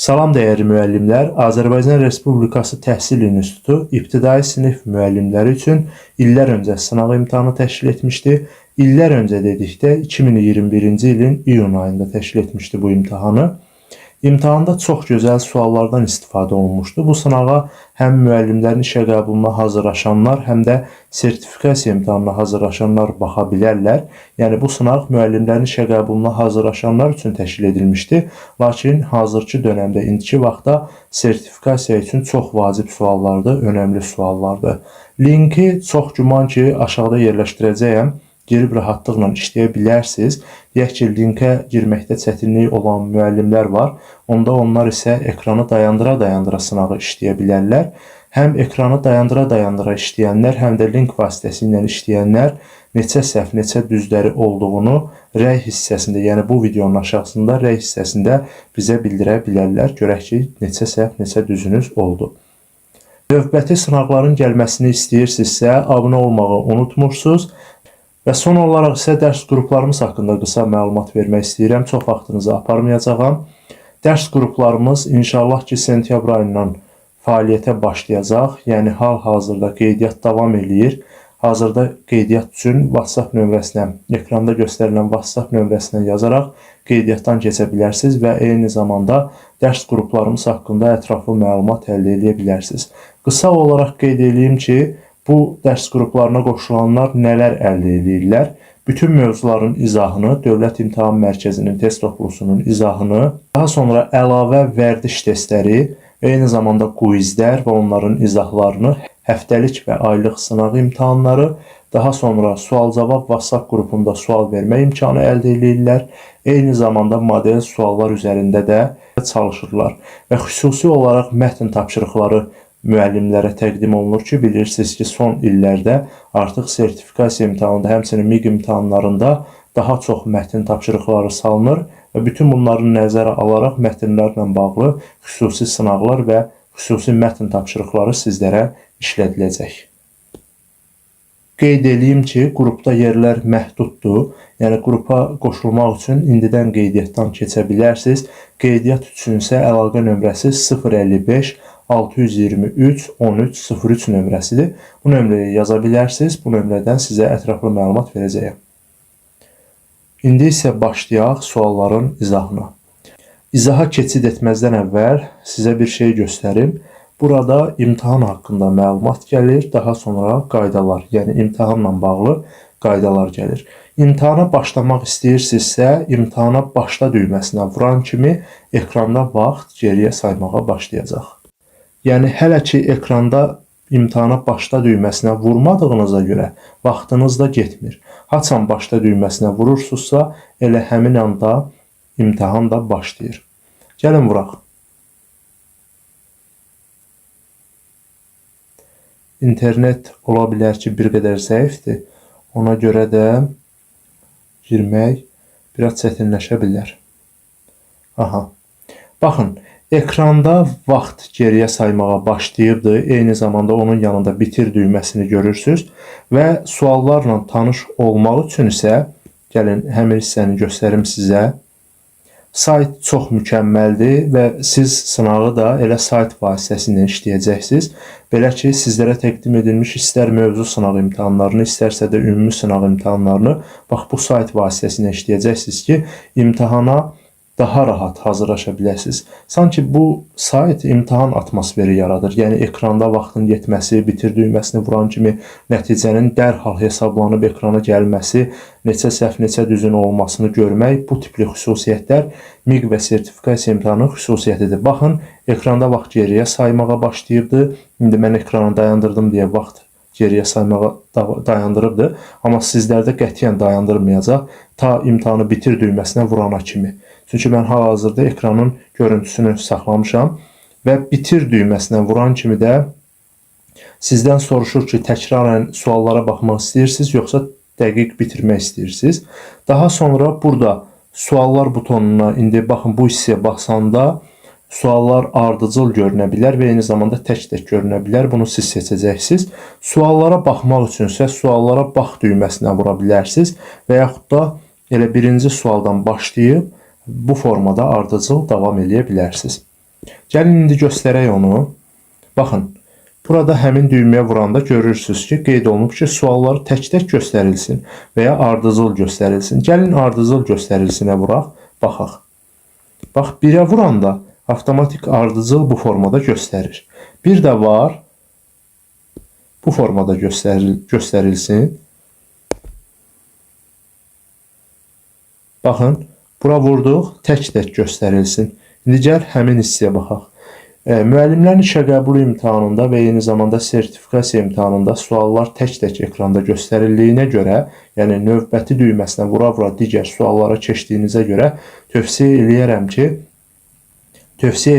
Salam dəyərli müəllimlər, Azərbaycan Respublikası Təhsil İnstitutu ibtidai sinif müəllimləri üçün illər öncə sınaq imtahanı təşkil etmişdi. İllər öncə dedikdə 2021-ci ilin iyun ayında təşkil etmişdi bu imtahanı. İmtahanda çox gözəl suallardan istifadə olunmuşdu. Bu sınağa həm müəllimlərin işə qəbuluna hazırlaşanlar, həm də sertifikasiya imtahanına hazırlaşanlar baxa bilərlər. Yəni bu sınaq müəllimlərin işə qəbuluna hazırlaşanlar üçün təşkil edilmişdi. Lakin hazırki dövrdə, indiki vaxtda sertifikasiya üçün çox vacib suallardır, önəmli suallardır. Linki çox güman ki, aşağıda yerləşdirəcəyəm. Girib rahatlıqla işləyə bilərsiniz. Deyək ki, linkə girməkdə çətinlik olan müəllimlər var. Onda onlar isə ekranı dayandıra-dayandıra sınağı işləyə bilərlər. Həm ekranı dayandıra-dayandıra işləyənlər, həm də link vasitəsilə işləyənlər neçə səhv, neçə düzləri olduğunu rəy hissəsində, yəni bu videonun aşağısında rəy hissəsində bizə bildirə bilərlər. Görək ki, neçə səhv, neçə düzünüz oldu. Növbəti sınaqların gəlməsini istəyirsinizsə, abunə olmağı unutmursunuz. Və son olaraq isə dərs qruplarımız haqqında qısa məlumat vermək istəyirəm. Çox vaxtınızı aparmayacağam. Dərs qruplarımız inşallah ki, sentyabr ayından fəaliyyətə başlayacaq. Yəni hal-hazırda qeydiyyat davam eləyir. Hazırda qeydiyyat üçün WhatsApp nömrəsinə, ekranda göstərilən WhatsApp nömrəsinə yazaraq qeydiyyatdan keçə bilərsiniz və eyni zamanda dərs qruplarımız haqqında ətraflı məlumat əldə edə bilərsiniz. Qısa olaraq qeyd edeyim ki, bu dərs qruplarına qoşulanlar nələr əldə edirlər? Bütün mövzuların izahını, Dövlət İmtahan Mərkəzinin test toplusunun izahını, daha sonra əlavə vərdiş testləri, eyni zamanda quizlər və onların izahlarını, həftəlik və aylıq sınaq imtahanları, daha sonra sual-cavab WhatsApp qrupunda sual vermə imkanı əldə edirlər. Eyni zamanda model suallar üzərində də çalışırlar və xüsusi olaraq mətn tapşırıqları müəllimlərə təqdim olunur ki, bilirsiniz ki, son illərdə artıq sertifikasiya imtahanında, həmçinin MİQ imtahanlarında daha çox mətn tapşırıqları salınır və bütün bunları nəzərə alaraq mətnlərlə bağlı xüsusi sınaqlar və xüsusi mətn tapşırıqları sizlərə işlədiləcək. Qeyd edeyim ki, qrupda yerlər məhduddur. Yəni, qrupa qoşulmaq üçün indidən qeydiyyatdan keçə bilərsiniz. Qeydiyyat üçün isə əlaqə nömrəsi 055 623 1303 nömrəsidir. Bu nömrəyə yaza bilərsiniz. Bu nömrədən sizə ətraflı məlumat verəcəyəm. İndi isə başlayaq sualların izahına. İzaha keçid etməzdən əvvəl sizə bir şey göstərim. Burada imtahan haqqında məlumat gəlir, daha sonra qaydalar, yəni imtahanla bağlı qaydalar gəlir. İmtahana başlamaq istəyirsinizsə, imtahana başla düyməsinə vuran kimi ekranda vaxt geriyə saymağa başlayacaq. Yəni, hələ ki, ekranda imtahana başla düyməsinə vurmadığınıza görə vaxtınız da getmir. Haçan başla düyməsinə vurursunuzsa, elə həmin anda imtahan da başlayır. Gəlin vuraq. İnternet ola bilər ki, bir qədər zəifdir. Ona görə də girmək biraz çətinləşə bilər. Aha. Baxın, ekranda vaxt geriyə saymağa başlayıbdır. Eyni zamanda onun yanında bitir düyməsini görürsünüz. Və suallarla tanış olmaq üçün isə, gəlin həmin hissəni göstərim sizə. Sayt çox mükəmməldir və siz sınağı da elə sayt vasitəsilə işləyəcəksiniz. Belə ki, sizlərə təqdim edilmiş istər mövzu sınaq imtahanlarını, istərsə də ümumi sınaq imtahanlarını bax bu sayt vasitəsilə işləyəcəksiniz ki, imtahana daha rahat hazırlaşa biləsiniz. Sanki bu sayt imtahan atmosferi yaradır. Yəni, ekranda vaxtın yetməsi, bitir düyməsini vuran kimi nəticənin dərhal hesablanıb ekrana gəlməsi, neçə səhv, neçə düzün olmasını görmək, bu tipli xüsusiyyətlər MİQ və sertifikasiya imtahanının xüsusiyyətidir. Baxın, ekranda vaxt geriyə saymağa başlayıbdır. İndi mən ekranı dayandırdım deyə vaxt geriyə saymağa dayandırıbdır. Amma sizlərdə qətiyyən dayandırmayacaq ta imtahanı bitir düyməsinə vurana kimi. Çünki mən hal-hazırda ekranın görüntüsünü saxlamışam və bitir düyməsinə vuran kimi də sizdən soruşur ki, təkrarən suallara baxmaq istəyirsiniz, yoxsa dəqiq bitirmək istəyirsiniz. Daha sonra burada suallar butonuna, indi baxın bu hissəyə baxsanda suallar ardıcıl görünə bilər və eyni zamanda tək-tək görünə bilər. Bunu siz seçəcəksiniz. Suallara baxmaq üçünsə suallara bax düyməsinə vura bilərsiniz və yaxud da elə birinci sualdan başlayıb bu formada ardıcıl davam edə bilərsiniz. Gəlin indi göstərək onu. Baxın, burada həmin düyməyə vuranda görürsünüz ki, qeyd olunub ki, suallar tək-tək göstərilsin və ya ardıcıl göstərilsin. Gəlin ardıcıl göstərilsinə vuraq, baxaq. Bax, 1-ə vuranda avtomatik ardıcıl bu formada göstərir. Bir də var, bu formada göstərilsin. Baxın, bura vurduq, tək-tək göstərilsin. İndi gəl həmin hissəyə baxaq. Müəllimlərin işə qəbul imtahanında və eyni zamanda sertifikasiya imtahanında suallar tək-tək ekranda göstərildiyinə görə, yəni növbəti düyməsinə vura-vura digər suallara keçdiyinizə görə tövsiyə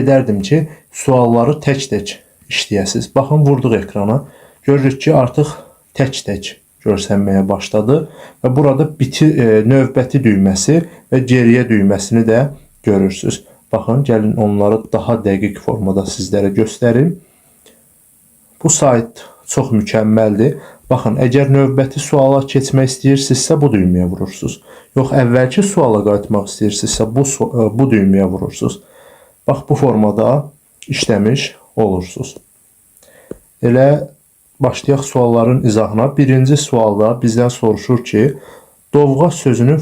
edərdim ki, sualları tək-tək işləyəsiniz. Baxın, vurduq ekrana. Görürük ki, artıq tək-tək görsənməyə başladı və burada növbəti düyməsi və geriyə düyməsini də görürsünüz. Baxın, gəlin onları daha dəqiq formada sizlərə göstərim. Bu sayt çox mükəmməldir. Baxın, əgər növbəti suala keçmək istəyirsinizsə, bu düyməyə vurursunuz. Yox, əvvəlki suala qayıtmaq istəyirsinizsə, bu düyməyə vurursunuz. Bax, bu formada işləmiş olursunuz. Elə başlayaq sualların izahına. Birinci sualda bizdən soruşur ki, dovğa sözünün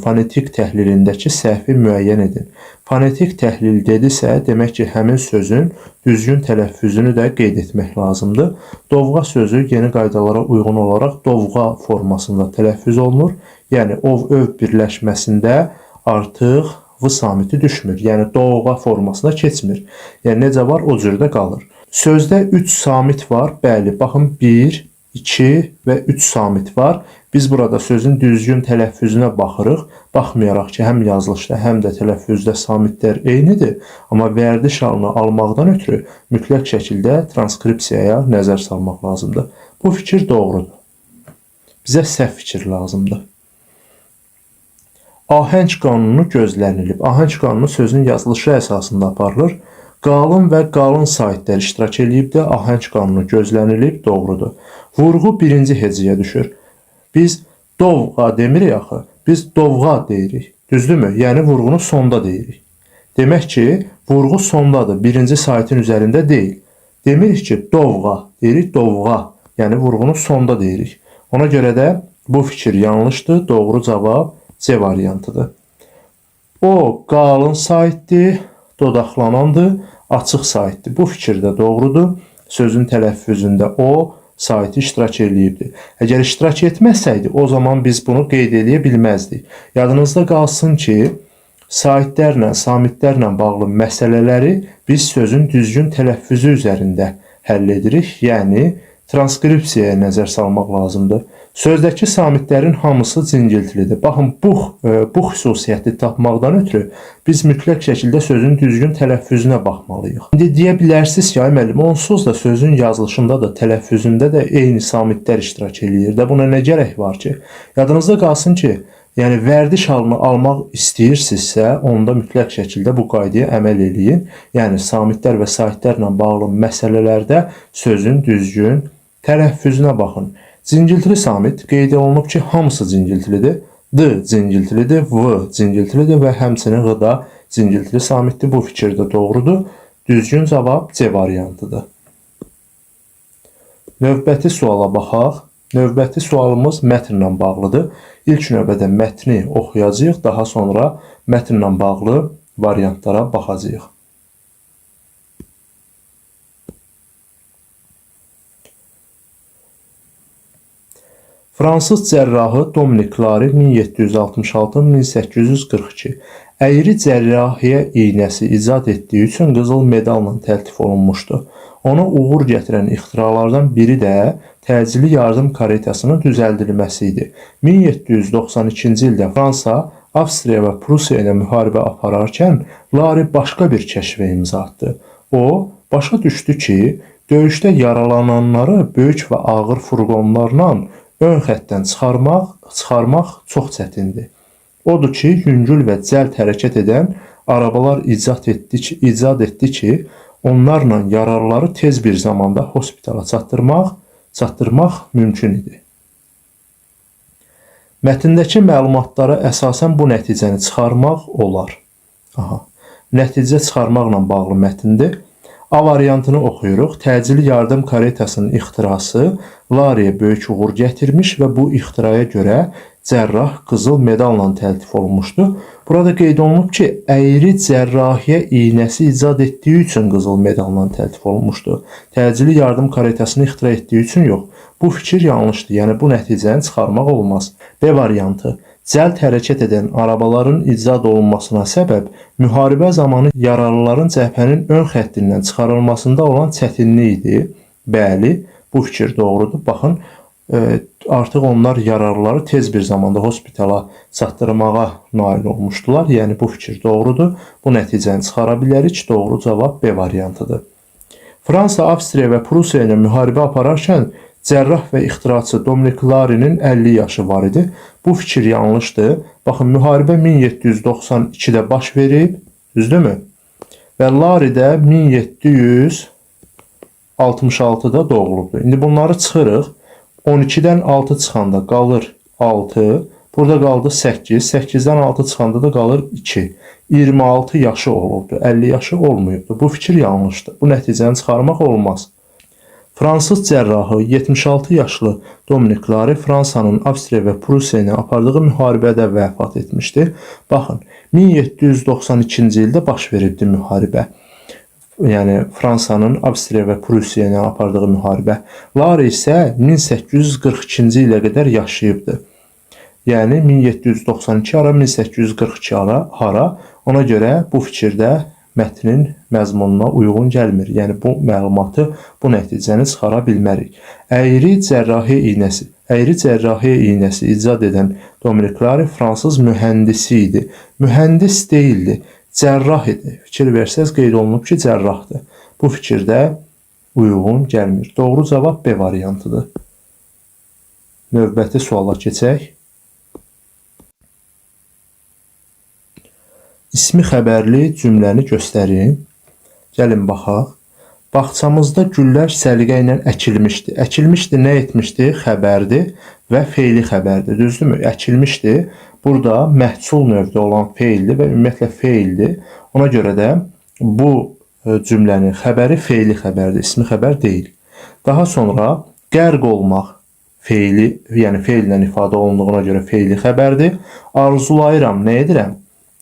fonetik təhlilindəki səhvi müəyyən edin. Fonetik təhlil dedisə, demək ki, həmin sözün düzgün tələffüzünü də qeyd etmək lazımdır. Dovğa sözü yeni qaydalara uyğun olaraq dovğa formasında tələffüz olunur. Yəni, ov-öv birləşməsində artıq v samiti düşmür. Yəni, dovğa formasına keçmir. Yəni, necə var, o cürdə qalır. Sözdə 3 samit var. Bəli, baxın, 1, 2 və 3 samit var. Biz burada sözün düzgün tələffüzünə baxırıq. Baxmayaraq ki, həm yazılışda, həm də tələffüzdə samitlər eynidir. Amma vərdiş halını almaqdan ötürü mütləq şəkildə transkripsiyaya nəzər salmaq lazımdır. Bu fikir doğrudur. Bizə səhv fikir lazımdır. Ahəng qanunu gözlənilib. Ahəng qanunu sözün yazılışı əsasında aparılır. Qalın və qalın saitlər iştirak edib də ahəng qanunu gözlənilib, doğrudur. Vurğu birinci hecəyə düşür. Biz dovğa demirik axı, biz dovğa deyirik. Düzdürmü? Yəni vurğunu sonda deyirik. Demək ki, vurğu sondadır, birinci saitin üzərində deyil. Demirik ki, dovğa, deyirik dovğa. Yəni vurğunu sonda deyirik. Ona görə də bu fikir yanlışdır, doğru cavab C variantıdır. O qalın saitdir, dodaqlanandır, açıq saitdir. Bu fikir də doğrudur. Sözün tələffüzündə o saiti iştirak edibdir. Əgər iştirak etməsəydi, o zaman biz bunu qeyd edə bilməzdik. Yadınızda qalsın ki, saitlərlə, samitlərlə bağlı məsələləri biz sözün düzgün tələffüzü üzərində həll edirik. Yəni, transkripsiyaya nəzər salmaq lazımdır. Sözdəki samitlərin hamısı cingiltilidir. Baxın, bu xüsusiyyəti tapmaqdan ötürü biz mütləq şəkildə sözün düzgün tələffüzünə baxmalıyıq. İndi deyə bilərsiniz ki, ay müəllim, onsuz da sözün yazılışında da, tələffüzündə də eyni samitlər iştirak edir də. Buna nə gərək var ki? Yadınızda qalsın ki, yəni vərdiş halını almaq istəyirsinizsə, onda mütləq şəkildə bu qaydaya əməl eləyin. Yəni, samitlər və saitlərlə bağlı məsələlərdə sözün düzgün tələffüzünə baxın. Cingiltili samit qeyd olunub ki, hamısı cingiltilidir. D cingiltilidir, V cingiltilidir və həmçinin Q da cingiltili samitdir. Bu fikir də doğrudur. Düzgün cavab C variantıdır. Növbəti suala baxaq. Növbəti sualımız mətnlə bağlıdır. İlk növbədə mətni oxuyacağıq, daha sonra mətnlə bağlı variantlara baxacağıq. Fransız cərrahı Dominik Clary 1766-1842 əyri cərrahiyyə iynəsi icad etdiyi üçün qızıl medalla təltif olunmuşdu. Ona uğur gətirən ixtiralardan biri də təcili yardım karetasının düzəldilməsi idi. 1792-ci ildə Fransa, Avstriya və Prusiya ilə müharibə apararkən Clary başqa bir kəşfə imza atdı. O, başa düşdü ki, döyüşdə yaralananları böyük və ağır furqonlarla ön xəttdən çıxarmaq çox çətindir. Odur ki, yüngül və cəld hərəkət edən arabalar icad etdi ki, onlarla yaralıları tez bir zamanda hospitala çatdırmaq mümkün idi. Mətndəki məlumatlara əsasən bu nəticəni çıxarmaq olar. Aha. Nəticə çıxarmaqla bağlı mətndir. A variantını oxuyuruq. Təcili yardım karetasının ixtirası Lariyə böyük uğur gətirmiş və bu ixtiraya görə cərrah qızıl medalla təltif olunmuşdu. Burada qeyd olunub ki, əyri cərrahiyyə iynəsi icad etdiyi üçün qızıl medalla təltif olunmuşdu. Təcili yardım karetasını ixtira etdiyi üçün yox. Bu fikir yanlışdır. Yəni bu nəticəni çıxarmaq olmaz. B variantı. Cəld hərəkət edən arabaların icad olunmasına səbəb müharibə zamanı yaralıların cəbhənin ön xəttindən çıxarılmasında olan çətinlik idi. Bəli, bu fikir doğrudur. Baxın, artıq onlar yaralıları tez bir zamanda hospitala çatdırmağa nail olmuşdular. Yəni bu fikir doğrudur. Bu nəticəni çıxara bilərik. Doğru cavab B variantıdır. Fransa, Avstriya və Prusiya ilə müharibə apararkən cərrah və ixtiraçı Dominik Larinin 50 yaşı var idi. Bu fikir yanlışdır. Baxın, müharibə 1792-də baş verib, düzdürmü? Və Lari də 1766-da doğulubdur. İndi bunları çıxırıq. 12-dən 6 çıxanda qalır 6. Burada qaldı 8. 8-dən 6 çıxanda da qalır 2. 26 yaşı olubdur. 50 yaşı olmayıbdır. Bu fikir yanlışdır. Bu nəticəni çıxarmaq olmaz. Fransız cərrahı 76 yaşlı Dominik Lari Fransanın Avstriya və Prusiya ilə apardığı müharibədə vəfat etmişdi. Baxın, 1792-ci ildə baş veribdi müharibə. Yəni Fransanın Avstriya və Prusiya ilə apardığı müharibə. Lari isə 1842-ci ilə qədər yaşayıbdı. Yəni 1792 ara, 1842 ara. Ona görə bu fikirdə mətnin məzmununa uyğun gəlmir. Yəni bu məlumatı, bu nəticəni çıxara bilmərik. Əyri cərrahiyyə iynəsi icad edən Dominik Lari fransız mühəndisi idi. Mühəndis deyildi, cərrah idi. Fikir versəz qeyd olunub ki, cərrahdır. Bu fikirdə uyğun gəlmir. Doğru cavab B variantıdır. Növbəti suala keçək. İsmi xəbərli cümləni göstərin. Gəlin baxaq. Bağçamızda güllər səliqə ilə əkilmişdi. Əkilmişdi nə etmişdi? Xəbərdir və feili xəbərdir. Düzdürmü? Əkilmişdi. Burada məhsul növdə olan feildir və ümumiyyətlə feildir. Ona görə də bu cümlənin xəbəri feili xəbərdir. İsmi xəbər deyil. Daha sonra qərq olmaq feili, yəni feillə ifadə olunduğuna görə feili xəbərdir. Arzulayıram, nə edirəm?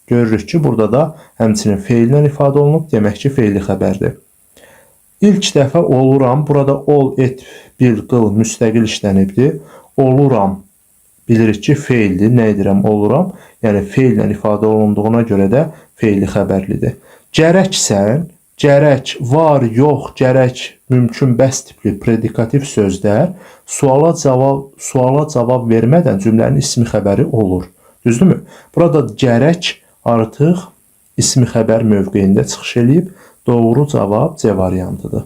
Görürük ki, burada da həmçinin feillə ifadə olunub, demək ki, feili xəbərdir. İlk dəfə oluram, burada ol, et, bil, qıl, müstəqil işlənibdir. Oluram, bilirik ki, feildir. Nə edirəm? Oluram. Yəni, feillə ifadə olunduğuna görə də feili xəbərlidir. Gərəksən, gərək, var, yox, gərək, mümkün, bəs tipli predikativ sözlər suala cavab vermədən cümlənin ismi xəbəri olur. Düzdürmü? Burada gərək artıq ismi xəbər mövqeyində çıxış eləyib. Doğru cavab C variantıdır.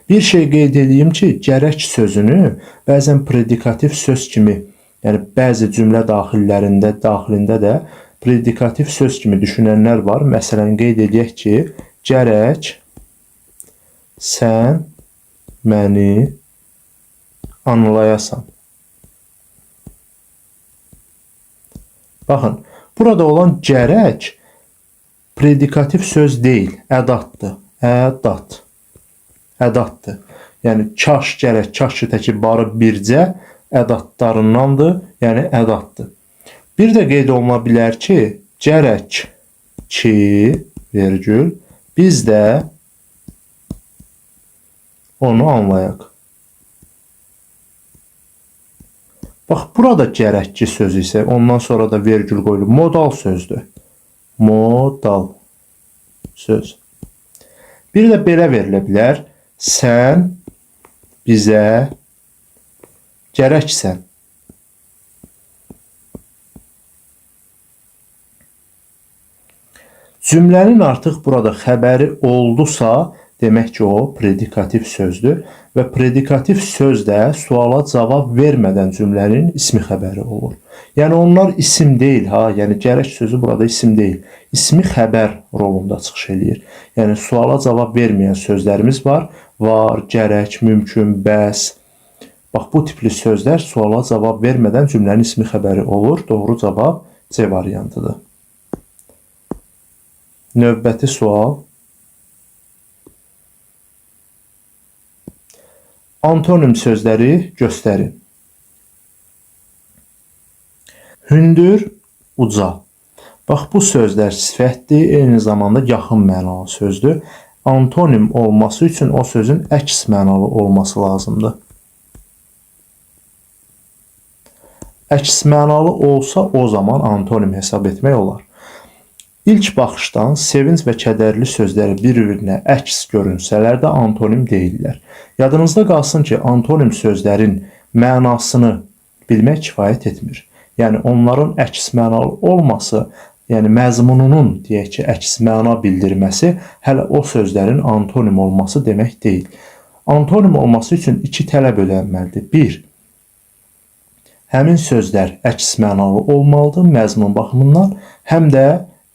Bir şey qeyd edeyim ki, gərək sözünü bəzən predikativ söz kimi, yəni bəzi cümlə daxilində də predikativ söz kimi düşünənlər var. Məsələn, qeyd edək ki, gərək sən məni anlayasan. Baxın, burada olan gərək predikativ söz deyil, ədatdır. Ədatdır. Yəni, kaş, gərək, kaş ki, təki barı bircə ədatlarındandır, yəni ədatdır. Bir də qeyd oluna bilər ki, gərək ki, vergül, biz də onu anlayaq. Bax, burada gərək ki sözü isə ondan sonra da vergül qoyulub. Modal sözdür. Modal söz. Bir də belə verilə bilər. Sən bizə gərəksən. Cümlənin artıq burada xəbəri oldusa, demək ki, o predikativ sözdür və predikativ söz də suala cavab vermədən cümlənin ismi xəbəri olur. Yəni, onlar isim deyil, yəni gərək sözü burada isim deyil. İsmi xəbər rolunda çıxış eləyir. Yəni, suala cavab verməyən sözlərimiz var. Var, gərək, mümkün, bəs. Bax, bu tipli sözlər suala cavab vermədən cümlənin ismi xəbəri olur. Doğru cavab C variantıdır. Növbəti sual. Antonim sözləri göstərin. Hündür, uca. Bax, bu sözlər sifətdir, eyni zamanda yaxın mənalı sözdür. Antonim olması üçün o sözün əks mənalı olması lazımdır. Əks mənalı olsa o zaman antonim hesab etmək olar. İlk baxışdan sevinç və kədərli sözləri bir-birinə əks görünsələr də antonim deyirlər. Yadınızda qalsın ki, antonim sözlərin mənasını bilmək kifayət etmir. Yəni onların əks mənalı olması, yəni məzmununun deyək ki, əks məna bildirməsi hələ o sözlərin antonim olması demək deyil. Antonim olması üçün iki tələb ödənməlidir. 1. Həmin sözlər əks mənalı olmalıdır məzmun baxımından, həm də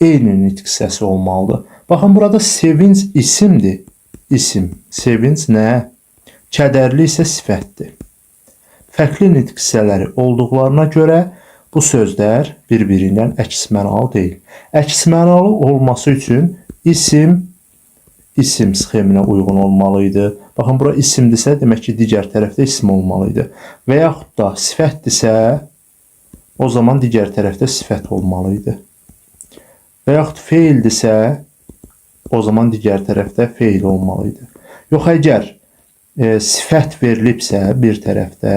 eyni nitq səsi olmalıdır. Baxın, burada sevinç isimdir. İsim, sevinç nə? Kədərli isə sifətdir. Fərqli nitq hissələri olduqlarına görə bu sözlər bir-birindən əks mənalı deyil. Əks mənalı olması üçün isim sxeminə uyğun olmalıydı. Baxın, bura isimdirsə, demək ki, digər tərəfdə isim olmalıydı. Və yaxud da sifətdirsə, o zaman digər tərəfdə sifət olmalıydı. Və yaxud feildirsə, o zaman digər tərəfdə feil olmalıydı. Yox, əgər sifət verilibsə bir tərəfdə,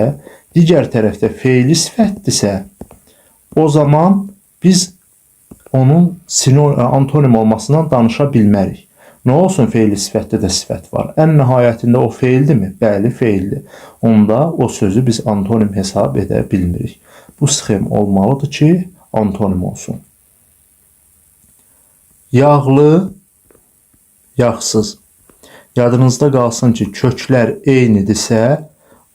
digər tərəfdə feili sifətdirsə, o zaman biz onun antonim olmasından danışa bilmərik. Nə olsun, feili sifətdə də sifət var. Ən nəhayətində o feildirmi? Bəli, feildir. Onda o sözü biz antonim hesab edə bilmirik. Bu sxem olmalıdır ki, antonim olsun. Yağlı, yağsız. Yadınızda qalsın ki, köklər eynidirsə,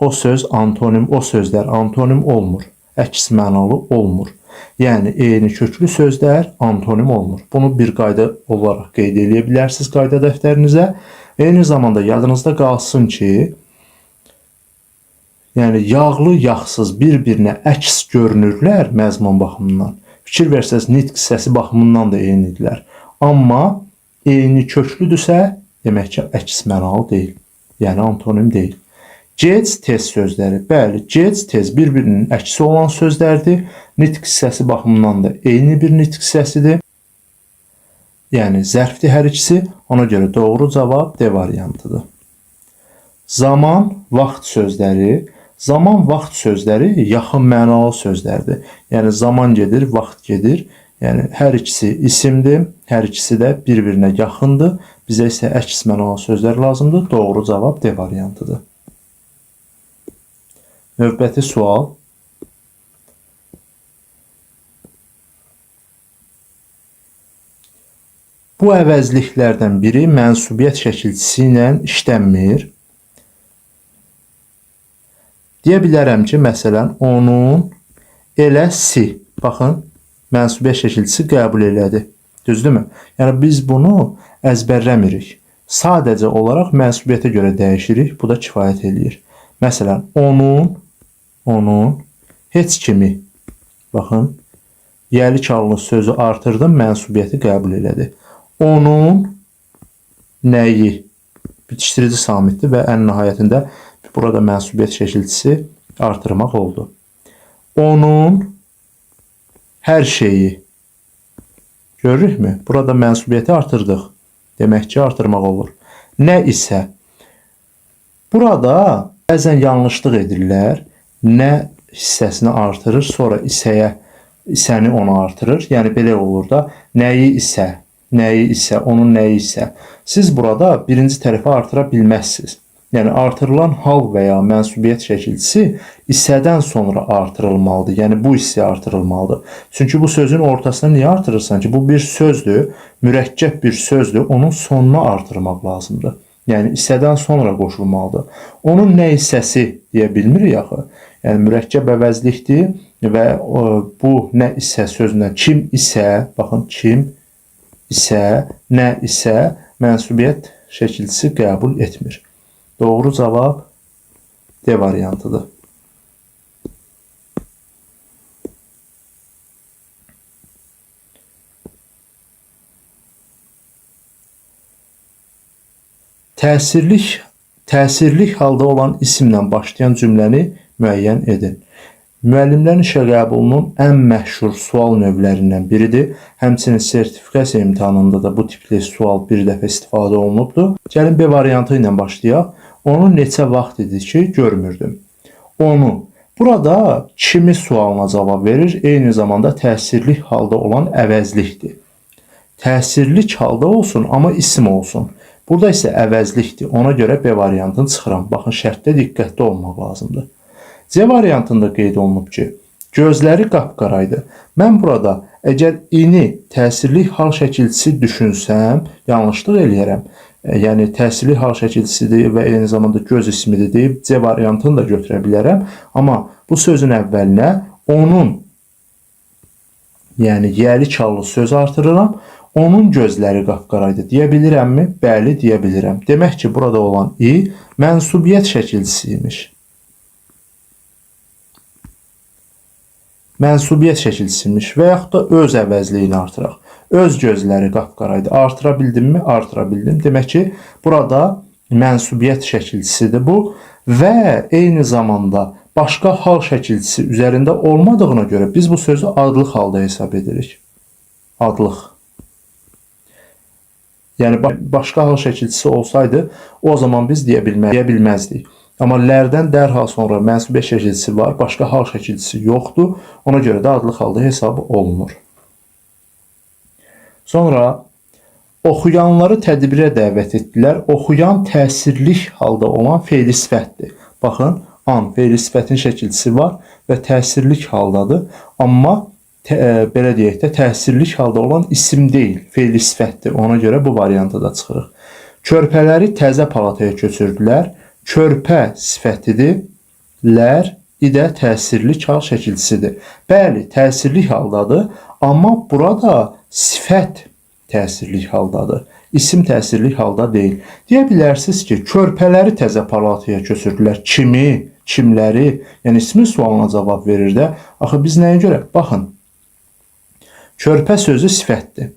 o sözlər antonim olmur. Əks mənalı olmur. Yəni, eyni köklü sözlər antonim olmur. Bunu bir qayda olaraq qeyd edə bilərsiniz qayda dəftərinizə. Eyni zamanda yadınızda qalsın ki, yəni yağlı, yağsız bir-birinə əks görünürlər məzmun baxımından. Fikir versəz, nitq hissəsi baxımından da eynidirlər. Amma eyni köklüdürsə, demək ki, əks mənalı deyil. Yəni, antonim deyil. Gec, tez sözləri. Bəli, gec, tez bir-birinin əksi olan sözlərdir. Nitq hissəsi baxımından da eyni bir nitq hissəsidir. Yəni, zərfdir hər ikisi. Ona görə doğru cavab D variantıdır. Zaman, vaxt sözləri. Zaman, vaxt sözləri yaxın mənalı sözlərdir. Yəni, zaman gedir, vaxt gedir. Yəni, hər ikisi isimdir. Hər ikisi də bir-birinə yaxındır. Bizə isə əks mənalı sözlər lazımdır. Doğru cavab D variantıdır. Növbəti sual. Bu əvəzliklərdən biri mənsubiyyət şəkilçisi ilə işlənmir. Deyə bilərəm ki, məsələn, onun eləsi. Baxın, mənsubiyyət şəkilçisi qəbul elədi. Düzdürmü? Yəni, biz bunu əzbərləmirik. Sadəcə olaraq mənsubiyyətə görə dəyişirik. Bu da kifayət eləyir. Məsələn, onun, heç kimi. Baxın, yəli çalılı sözü artırdım, mənsubiyyəti qəbul elədi. Onun nəyi bitişdirici samitdir və ən nəhayətində burada mənsubiyyət şəkilçisi artırmaq oldu. Onun hər şeyi. Görürükmü? Burada mənsubiyyəti artırdıq. Demək ki, artırmaq olur. Nə isə. Burada bəzən yanlışlıq edirlər. Nə hissəsini artırır, sonra isəni ona artırır. Yəni, belə olur da, nəyi isə, onun nəyi isə. Siz burada birinci tərəfə artıra bilməzsiniz. Yəni, artırılan hal və ya mənsubiyyət şəkilçisi isədən sonra artırılmalıdır. Yəni, bu hissə artırılmalıdır. Çünki bu sözün ortasına niyə artırırsan ki? Bu bir sözdür, mürəkkəb bir sözdür. Onun sonuna artırmaq lazımdır. Yəni, isədən sonra qoşulmalıdır. Onun nə hissəsi deyə bilmirik axı. Yəni, mürəkkəb əvəzlikdir və bu nə isə sözündən kim isə, baxın, kim isə, nə isə mənsubiyyət şəkilçisi qəbul etmir. Doğru cavab D variantıdır. Təsirli halda olan isimlə başlayan cümləni müəyyən edin. Müəllimlərin işə qəbulunun ən məşhur sual növlərindən biridir. Həmçinin sertifikasiya imtahanında da bu tipli sual bir dəfə istifadə olunubdur. Gəlin B variantı ilə başlayaq. Onu neçə vaxt idi ki, görmürdüm. Onu. Burada kimi sualına cavab verir, eyni zamanda təsirli halda olan əvəzlikdir. Təsirli halda olsun, amma isim olsun. Burada isə əvəzlikdir. Ona görə B variantını çıxıram. Baxın, şərtdə diqqətli olmaq lazımdır. C variantında qeyd olunub ki, gözləri qapqaraydı. Mən burada əgər ini təsirli hal şəkilçisi düşünsəm, yanlışlıq eləyərəm. Yəni təsirli hal şəkilçisidir və eyni zamanda göz ismidir deyib C variantını da götürə bilərəm. Amma bu sözün əvvəlinə onun, yəni yəli çallı söz artırıram. Onun gözləri qapqaraydı deyə bilirəmmi? Bəli, deyə bilirəm. Demək ki, burada olan i mənsubiyyət şəkilçisiymiş. Mənsubiyyət şəkilçisiymiş və yaxud da öz əvəzliyini artıraq. Öz gözləri qapqaraydı. Artıra bildimmi? Artıra bildim. Demək ki, burada mənsubiyyət şəkilçisidir bu və eyni zamanda başqa hal şəkilçisi üzərində olmadığına görə biz bu sözü adlıq halda hesab edirik. Adlıq. Yəni başqa hal şəkilçisi olsaydı, o zaman biz deyə bilməzdik. Amma lərdən dərhal sonra mənsubiyyət şəkilçisi var, başqa hal şəkilçisi yoxdur. Ona görə də adlıq halda hesab olunur. Sonra oxuyanları tədbirə dəvət etdilər. Oxuyan təsirli halda olan fe'li sifətdir. Baxın, an fe'li sifətin şəkilçisi var və təsirli haldadır. Amma belə deyək də, təsirli halda olan isim deyil, fe'li sifətdir. Ona görə bu variantı da çıxırıq. Körpələri təzə palataya köçürdülər. Körpə sifətidir. Lər idə təsirli hal şəkilçisidir. Bəli, təsirli haldadır. Amma burada sifət təsirli haldadır. İsim təsirli halda deyil. Deyə bilərsiniz ki, körpələri təzə palataya köçürdülər. Kimi, kimləri, yəni ismin sualına cavab verir də. Axı biz nəyə görə? Baxın, körpə sözü sifətdir.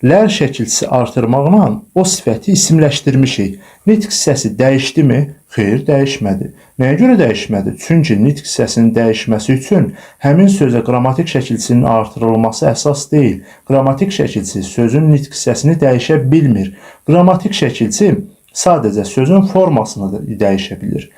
Lər şəkilçisi artırmaqla o sifəti isimləşdirmişik. Nitq hissəsi dəyişdimi? Xeyr, dəyişmədi. Nəyə görə dəyişmədi? Çünki nitq hissəsinin dəyişməsi üçün həmin sözə qrammatik şəkilçisinin artırılması əsas deyil. Qrammatik şəkilçisi sözün nitq hissəsini dəyişə bilmir. Qrammatik şəkilçi sadəcə sözün formasını dəyişə bilir.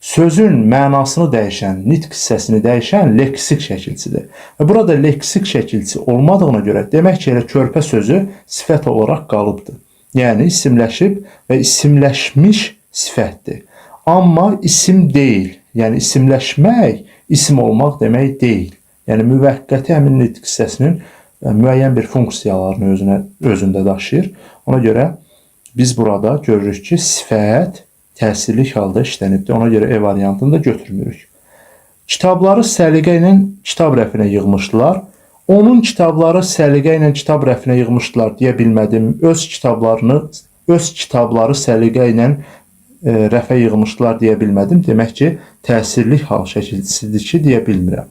Sözün mənasını dəyişən, nitq hissəsini dəyişən leksik şəkilçidir. Və burada leksik şəkilçi olmadığına görə demək ki, elə körpə sözü sifət olaraq qalıbdır. Yəni isimləşib və isimləşmiş sifətdir. Amma isim deyil. Yəni isimləşmək isim olmaq demək deyil. Yəni müvəqqəti həmin nitq hissəsinin müəyyən bir funksiyalarını özündə daşıyır. Ona görə biz burada görürük ki, sifət təsirli halda işlənibdir. Ona görə E variantını da götürmürük. Kitabları səliqə ilə kitab rəfinə yığmışdılar. Onun kitabları səliqə ilə kitab rəfinə yığmışdılar deyə bilmədim. Öz kitabları səliqə ilə rəfə yığmışdılar deyə bilmədim. Demək ki, təsirli hal şəkilçisidir ki, deyə bilmirəm.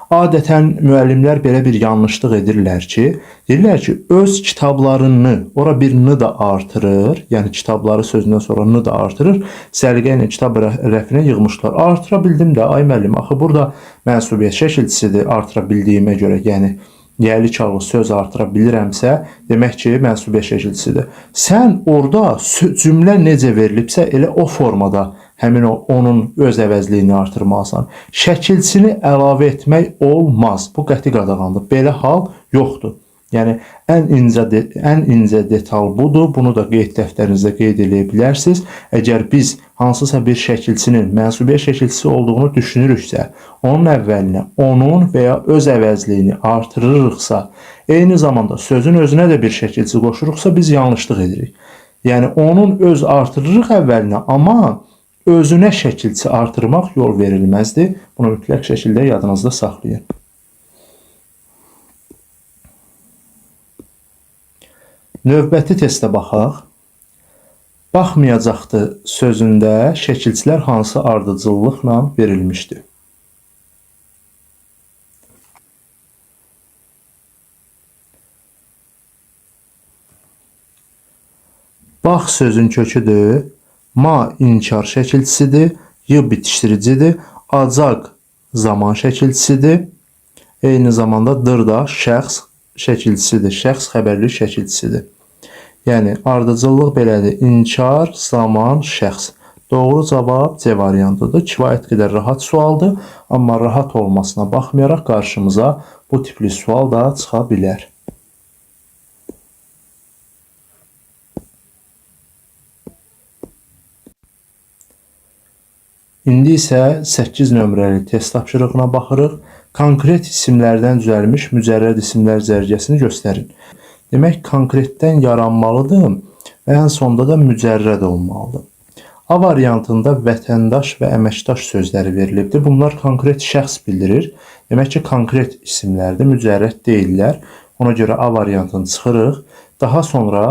Adətən müəllimlər belə bir yanlışlıq edirlər ki, deyirlər ki, öz kitablarını, ora bir n da artırır, yəni kitabları sözündən sonra n da artırır, səliqə ilə kitab rəfinə yığmışlar. Artıra bildim də, ay müəllim, axı burada mənsubiyyət şəkilçisidir artıra bildiyimə görə, yəni yəli çalı söz artıra bilirəmsə, demək ki, mənsubiyyət şəkilçisidir. Sən orada cümlə necə verilibsə, elə o formada həmin onun öz əvəzliyini artırmalısan. Şəkilçini əlavə etmək olmaz. Bu qəti qadağandır. Belə hal yoxdur. Yəni ən incə detal budur. Bunu da qeyd dəftərinizdə qeyd edə bilərsiniz. Əgər biz hansısa bir şəkilçinin mənsubiyyət şəkilçisi olduğunu düşünürüksə, onun əvvəlinə onun və ya öz əvəzliyini artırırıqsa, eyni zamanda sözün özünə də bir şəkilçi qoşuruqsa, biz yanlışlıq edirik. Yəni onun öz artırırıq əvvəlinə, amma özünə şəkilçi artırmaq yol verilməzdir. Bunu mütləq şəkildə yadınızda saxlayın. Növbəti testə baxaq. Baxmayacaqdı sözündə şəkilçilər hansı ardıcıllıqla verilmişdir? Bax sözün köküdür. Ma inkar şəkilçisidir. Y bitişdiricidir. Acaq zaman şəkilçisidir. Eyni zamanda dır da şəxs şəkilçisidir. Şəxs xəbərlik şəkilçisidir. Yəni ardıcıllıq belədir. İnkar, zaman, şəxs. Doğru cavab C variantıdır. Kifayət qədər rahat sualdır. Amma rahat olmasına baxmayaraq qarşımıza bu tipli sual da çıxa bilər. İndi isə 8 nömrəli test tapşırığına baxırıq. Konkret isimlərdən düzəlmiş mücərrəd isimlər cərgəsini göstərin. Demək, konkretdən yaranmalıdır və ən sonda da mücərrəd olmalıdır. A variantında vətəndaş və əməkdaş sözləri verilibdir. Bunlar konkret şəxs bildirir. Demək ki, konkret isimlərdir, mücərrəd deyirlər. Ona görə A variantını çıxırıq. Daha sonra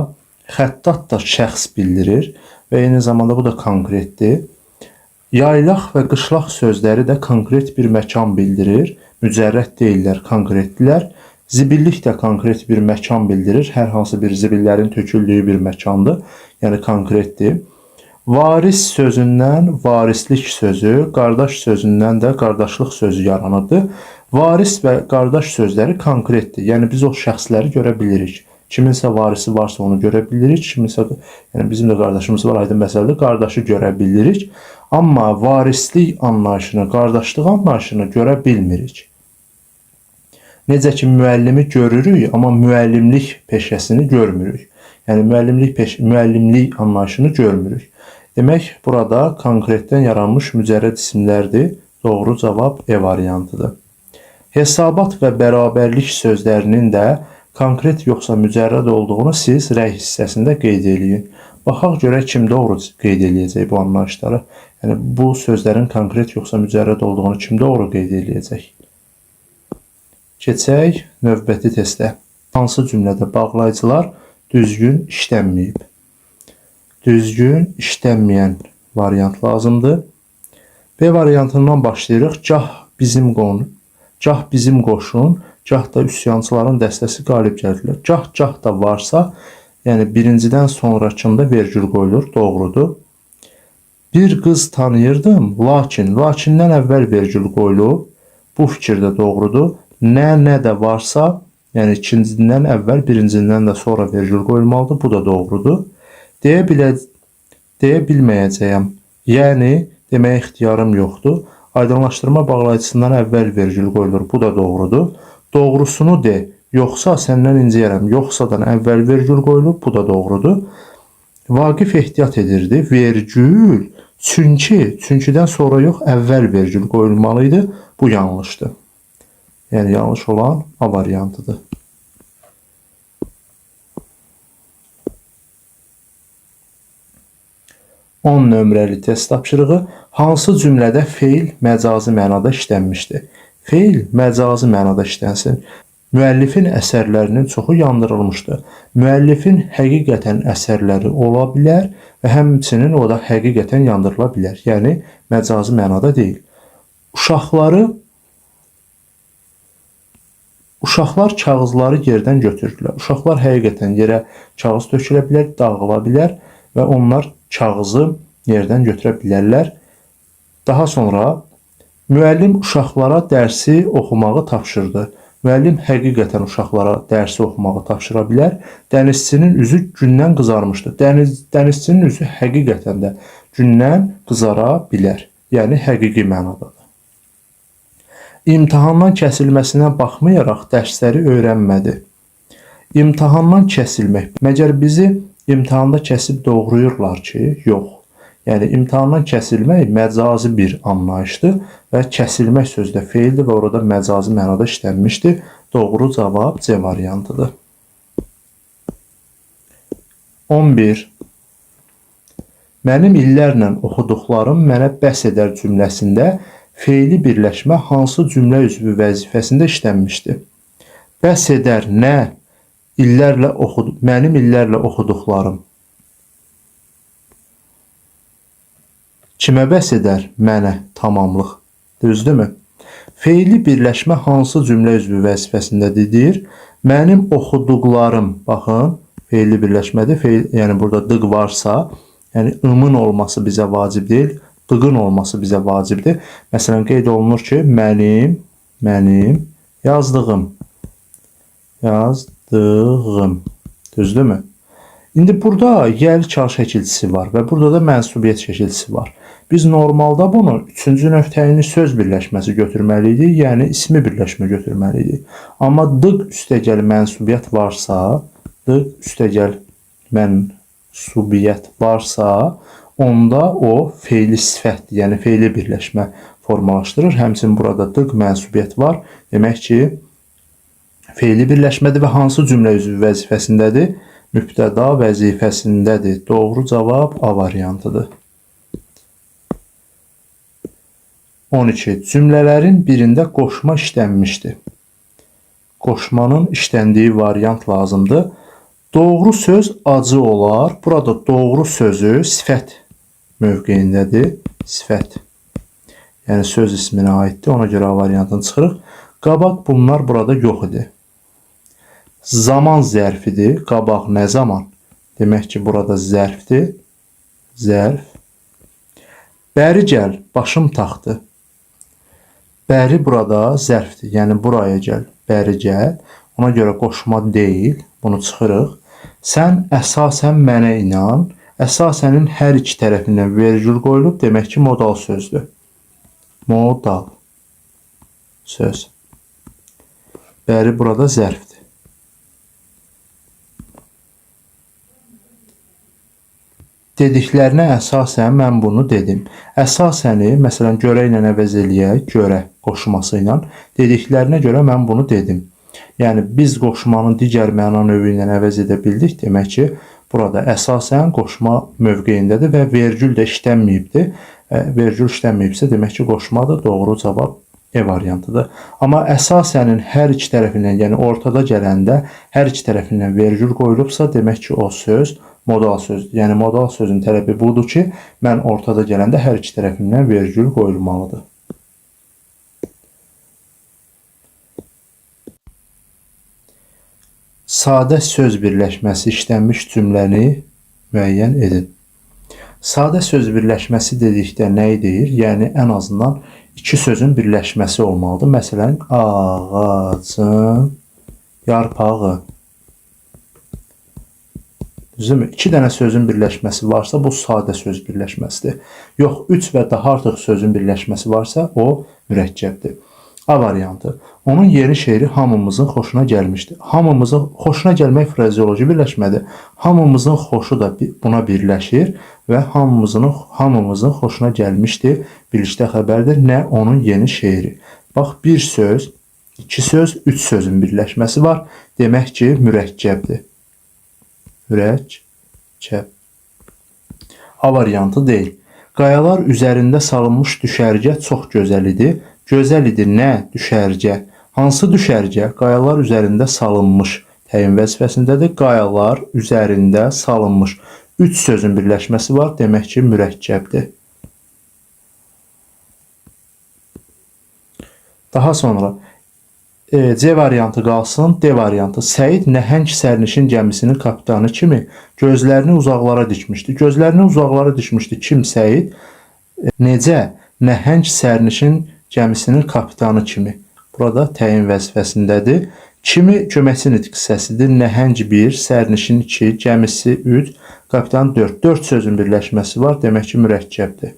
xəttat da şəxs bildirir və eyni zamanda bu da konkretdir. Yaylaq və qışlaq sözləri də konkret bir məkan bildirir. Mücərrəd deyirlər, konkretdirlər. Zibillik də konkret bir məkan bildirir. Hər hansı bir zibillərin töküldüyü bir məkandır. Yəni konkretdir. Varis sözündən varislik sözü, qardaş sözündən də qardaşlıq sözü yaranırdı. Varis və qardaş sözləri konkretdir. Yəni biz o şəxsləri görə bilirik. Kiminsə varisi varsa onu görə bilirik. Kiminsə, yəni bizim də qardaşımız var, aydın məsələdir. Qardaşı görə bilirik. Amma varislik anlayışını, qardaşlıq anlayışını görə bilmirik. Necə ki, müəllimi görürük, amma müəllimlik peşəsini görmürük. Yəni müəllimlik anlayışını görmürük. Demək, burada konkretdən yaranmış mücərrəd isimlərdir. Doğru cavab E variantıdır. Hesabat və bərabərlik sözlərinin də konkret yoxsa mücərrəd olduğunu siz rəy hissəsində qeyd eləyin. Baxaq görək kim doğru qeyd eləyəcək bu anlayışları. Yəni bu sözlərin konkret yoxsa mücərrəd olduğunu kim doğru qeyd eləyəcək. Keçək növbəti testə. Hansı cümlədə bağlayıcılar düzgün işlənməyib? Düzgün işlənməyən variant lazımdır. B variantından başlayırıq. Gah bizim qoşun, gah da üsyançıların dəstəsi qalib gəldilər. Gah da varsa, yəni birincidən sonrakında vergül qoyulur, doğrudur. Bir qız tanıyırdım, lakindən əvvəl vergül qoyulub, bu fikir də doğrudur. Nə də varsa, yəni ikincidən əvvəl, birincindən də sonra vergül qoyulmalıdır, bu da doğrudur. Deyə bilməyəcəyəm, yəni deməyə ixtiyarım yoxdur. Aydınlaşdırma bağlayıcısından əvvəl vergül qoyulur, bu da doğrudur. Doğrusunu de, yoxsa səndən inciyərəm, yoxsadan əvvəl vergül qoyulub, bu da doğrudur. Vaqif ehtiyat edirdi, vergül, çünkidən sonra yox, əvvəl vergül qoyulmalıydı, bu yanlışdır. Yəni yanlış olan A variantıdır. On nömrəli test tapşırığı hansı cümlədə feil məcazi mənada işlənmişdir? Feil məcazi mənada işlənsin. Müəllifin əsərlərinin çoxu yandırılmışdır. Müəllifin həqiqətən əsərləri ola bilər və həmçinin o da həqiqətən yandırıla bilər. Yəni məcazi mənada deyil. Uşaqlar kağızları yerdən götürdülər. Uşaqlar həqiqətən yerə kağız tökülə bilər, dağıla bilər və onlar kağızı yerdən götürə bilərlər. Daha sonra müəllim uşaqlara dərsi oxumağı tapşırdı. Müəllim həqiqətən uşaqlara dərsi oxumağı tapşıra bilər. Dənizçinin üzü gündən qızarmışdı. Dənizçinin üzü həqiqətən də gündən qızara bilər. Yəni həqiqi mənadadır. İmtahandan kəsilməsinə baxmayaraq dərsləri öyrənmədi. İmtahandan kəsilmək. Məgər bizi imtahanda kəsib doğrayırlar ki, yox. Yəni imtahandan kəsilmək məcazi bir anlayışdır və kəsilmək sözü də feildir və orada məcazi mənada işlənmişdir. Doğru cavab C variantıdır. 11. Mənim illərlə oxuduqlarım mənə bəs edər cümləsində feili birləşmə hansı cümlə üzvü vəzifəsində işlənmişdir? Bəs edər nə? Mənim illərlə oxuduqlarım. Kimə bəs edər? Mənə tamamlıq. Düzdürmü? Feili birləşmə hansı cümlə üzvü vəzifəsindədir? Mənim oxuduqlarım, baxın, Feilli birləşmədir. Feil, yəni burada dıq varsa, yəni ımın olması bizə vacib deyil, dığın olması bizə vacibdir. Məsələn, qeyd olunur ki, mənim yazdığım. Düzdürmü? İndi burada yel çar şəkilçisi var və burada da mənsubiyyət şəkilçisi var. Biz normalda bunu üçüncü nöqtəyini söz birləşməsi götürməliydik, yəni ismi birləşmə götürməliydik. Amma dıq üstəgəl mənsubiyyət varsa, onda o feili sifətdir, yəni feili birləşmə formalaşdırır. Həmçinin burada dıq mənsubiyyət var. Demək ki, feili birləşmədir və hansı cümlə üzvü vəzifəsindədir? Mübtəda vəzifəsindədir. Doğru cavab A variantıdır. 12. Cümlələrin birində qoşma işlənmişdir. Qoşmanın işləndiyi variant lazımdır. Doğru söz acı olar. Burada doğru sözü sifət mövqeyindədir. Sifət. Yəni söz isminə aiddir. Ona görə A variantını çıxırıq. Qabaq bunlar burada yox idi. Zaman zərfidir. Qabaq nə zaman? Demək ki, burada zərfdir. Zərf. Bəri gəl, başım taxtı. Bəri burada zərfdir. Yəni buraya gəl, bəri gəl. Ona görə qoşma deyil. Bunu çıxırıq. Sən əsasən mənə inan. Əsasenin hər iki tərəfindən vergül qoyulub. Demək ki, modal sözdür. Modal söz. Bəri burada zərfdir. Dediklərinə əsasən mən bunu dedim. Əsasəni, məsələn, görə ilə əvəz eləyək, görə qoşması ilə. Dediklərinə görə mən bunu dedim. Yəni, biz qoşmanın digər məna növü ilə əvəz edə bildik. Demək ki, burada əsasən qoşma mövqeyindədir və vergül də işlənməyibdir. Vergül işlənməyibsə, demək ki, qoşmadır. Doğru cavab E variantıdır. Amma əsasənin hər iki tərəfindən, yəni ortada gələndə hər iki tərəfindən vergül qoyulubsa, demək ki, o söz modal sözdür. Yəni, modal sözün tələbi budur ki, mən ortada gələndə hər iki tərəfindən vergül qoyulmalıdır. Sadə söz birləşməsi işlənmiş cümləni müəyyən edin. Sadə söz birləşməsi dedikdə nə deyir? Yəni, ən azından iki sözün birləşməsi olmalıdır. Məsələn, ağacın yarpağı. Düzdürmü? İki dənə sözün birləşməsi varsa, bu sadə söz birləşməsidir. Yox, üç və daha artıq sözün birləşməsi varsa, o mürəkkəbdir. A variantı. Onun yeni şeiri hamımızın xoşuna gəlmişdi. Hamımızın xoşuna gəlmək frazeoloji birləşmədir. Hamımızın xoşu da buna birləşir və hamımızın xoşuna gəlmişdi. Birlikdə xəbərdir. Nə onun yeni şeiri. Bax, bir söz, iki söz, üç sözün birləşməsi var. Demək ki, mürəkkəbdir. Mürəkkəb. A variantı deyil. Qayalar üzərində salınmış düşərgə çox gözəl idi. Gözəl idi nə? Düşərgə. Hansı düşərgə? Qayalar üzərində salınmış. Təyin vəzifəsindədir. Qayalar üzərində salınmış. Üç sözün birləşməsi var. Demək ki, mürəkkəbdir. Daha sonra C variantı qalsın. D variantı. Səid nəhəng sərnişin gəmisinin kapitanı kimi gözlərini uzaqlara dikmişdi. Gözlərini uzaqlara dikmişdi. Kim? Səid. Necə? Nəhəng sərnişin gəmisinin kapitanı kimi. Burada təyin vəzifəsindədir. Kimi köməkçi nitq hissəsidir. Nəhəng 1, sərnişin 2, gəmisi 3, kapitan 4. 4 sözün birləşməsi var. Demək ki, mürəkkəbdir.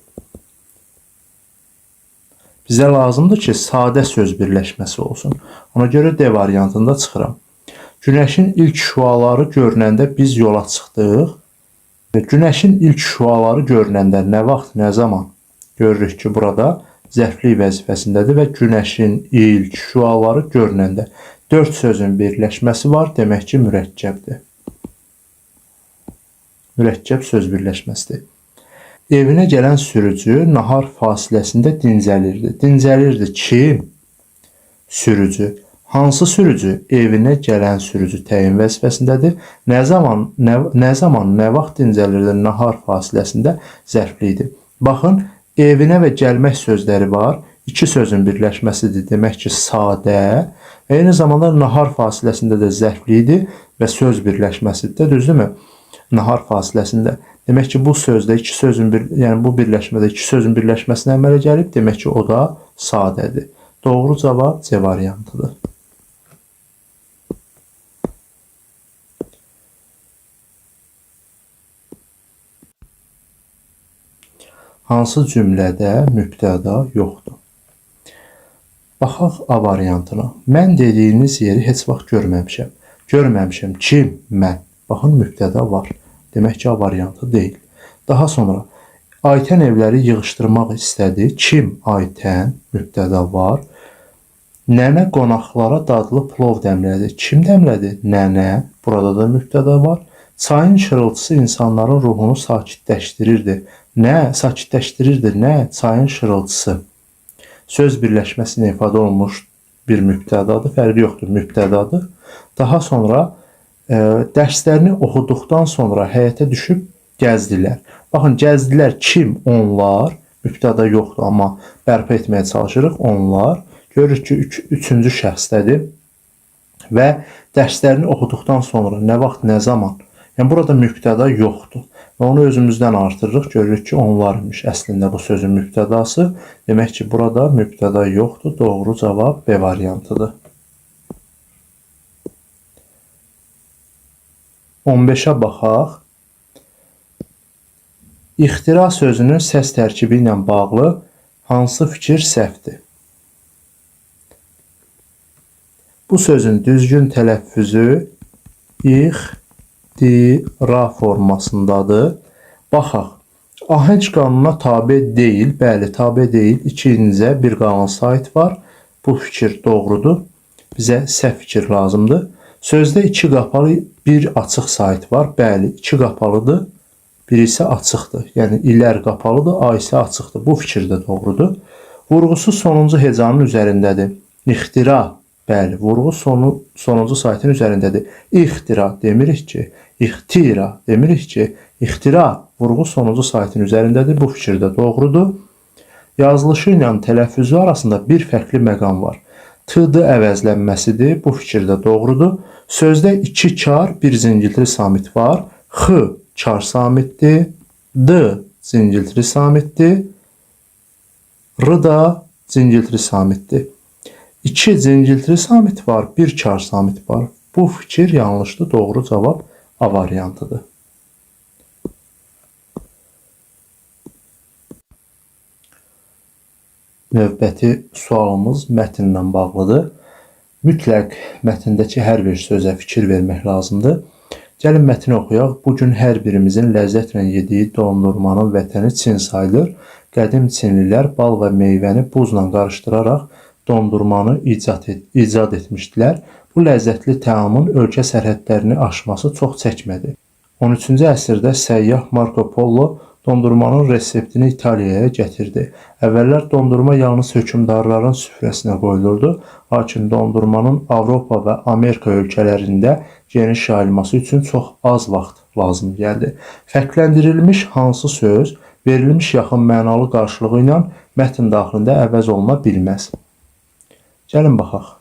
Bizə lazımdır ki, sadə söz birləşməsi olsun. Ona görə D variantında çıxıram. Günəşin ilk şüaları görünəndə biz yola çıxdıq. Günəşin ilk şüaları görünəndə nə vaxt, nə zaman? Görürük ki, burada zərflik vəzifəsindədir və günəşin ilk şüaları görünəndə 4 sözün birləşməsi var. Demək ki, mürəkkəbdir. Mürəkkəb söz birləşməsidir. Evinə gələn sürücü nahar fasiləsində dincəlirdi. Dincəlirdi kim? Sürücü. Hansı sürücü? Evinə gələn sürücü təyin vəzifəsindədir. Nə zaman, nə vaxt dincəlirdi? Nahar fasiləsində zərfli idi. Baxın, evinə və gəlmək sözləri var. İki sözün birləşməsidir. Demək ki, sadə. Eyni zamanda nahar fasiləsində də zərfli idi. və söz birləşməsidir də, düzdürmü? Nahar fasiləsində. Demək ki, bu sözdə iki sözün yəni bu birləşmədə iki sözün birləşməsinə əmələ gəlib, demək ki, o da sadədir. Doğru cavab C variantıdır. Hansı cümlədə mübtəda yoxdur? Baxaq A variantına. Mən dediyiniz yeri heç vaxt görməmişəm. Görməmişəm. Kim? Mən. Baxın, mübtəda var. Demək ki, A variantı deyil. Daha sonra Aytən evləri yığışdırmaq istədi. Kim? Aytən. Mübtəda var. Nənə qonaqlara dadlı plov dəmlədi. Kim dəmlədi? Nənə. Burada da mübtəda var. Çayın şırıltısı insanların ruhunu sakitləşdirirdi. Nə? Sakitləşdirirdi. Nə? Çayın şırıltısı. Söz birləşməsinə ifadə olunmuş bir mübtədadır. Fərqi yoxdur, mübtədadır. Daha sonra dərslərini oxuduqdan sonra həyətə düşüb gəzdilər. Baxın, gəzdilər kim? Onlar. Mübtəda yoxdur, amma bərpa etməyə çalışırıq. Onlar. Görürük ki, üçüncü şəxsdədir. Və dərslərini oxuduqdan sonra nə vaxt, nə zaman? Yəni, burada mübtəda yoxdur. Və onu özümüzdən artırırıq. Görürük ki, onlarmış əslində bu sözün mübtədası. Demək ki, burada mübtəda yoxdur. Doğru cavab B variantıdır. 15-ə baxaq. İxtira sözünün səs tərkibi ilə bağlı hansı fikir səhvdir? Bu sözün düzgün tələffüzü ixtira formasındadır. Baxaq. Ahəng qanuna tabe deyil. Bəli, tabe deyil. İkincə bir qanun sait var. Bu fikir doğrudur. Bizə səhv fikir lazımdır. Sözdə iki qapalı, bir açıq sait var. Bəli, iki qapalıdır. Biri isə açıqdır. Yəni, ilər qapalıdır, A isə açıqdır. Bu fikir də doğrudur. Vurğusu sonuncu hecanın üzərindədir. İxtira. Bəli, vurğu sonuncu saitin üzərindədir. İxtira demirik ki, ixtira demirik ki, ixtira vurğu sonuncu saitin üzərindədir. Bu fikir də doğrudur. Yazılışı ilə tələffüzü arasında bir fərqli məqam var. T-dı əvəzlənməsidir. Bu fikir də doğrudur. Sözdə iki kar, bir zingiltili samit var. X kar samitdir. D zingiltili samitdir. R da zingiltili samitdir. İki zingiltili samit var, bir kar samit var. Bu fikir yanlışdır. Doğru cavab A variantıdır. Növbəti sualımız mətnlə bağlıdır. Mütləq mətndəki hər bir sözə fikir vermək lazımdır. Gəlin mətni oxuyaq. Bugün hər birimizin ləzzətlə yediyi dondurmanın vətəni Çin sayılır. Qədim Çinlilər bal və meyvəni buzla qarışdıraraq dondurmanı icad etmişdilər. Bu ləzzətli təamın ölkə sərhədlərini aşması çox çəkmədi. 13-cü əsrdə səyyah Marco Polo dondurmanın reseptini İtaliyaya gətirdi. Əvvəllər dondurma yalnız hökmdarların süfrəsinə qoyulurdu, lakin dondurmanın Avropa və Amerika ölkələrində geniş yayılması üçün çox az vaxt lazım gəldi. Fərqləndirilmiş hansı söz verilmiş yaxın mənalı qarşılığı ilə mətn daxilində əvəz oluna bilməz? Gəlin baxaq.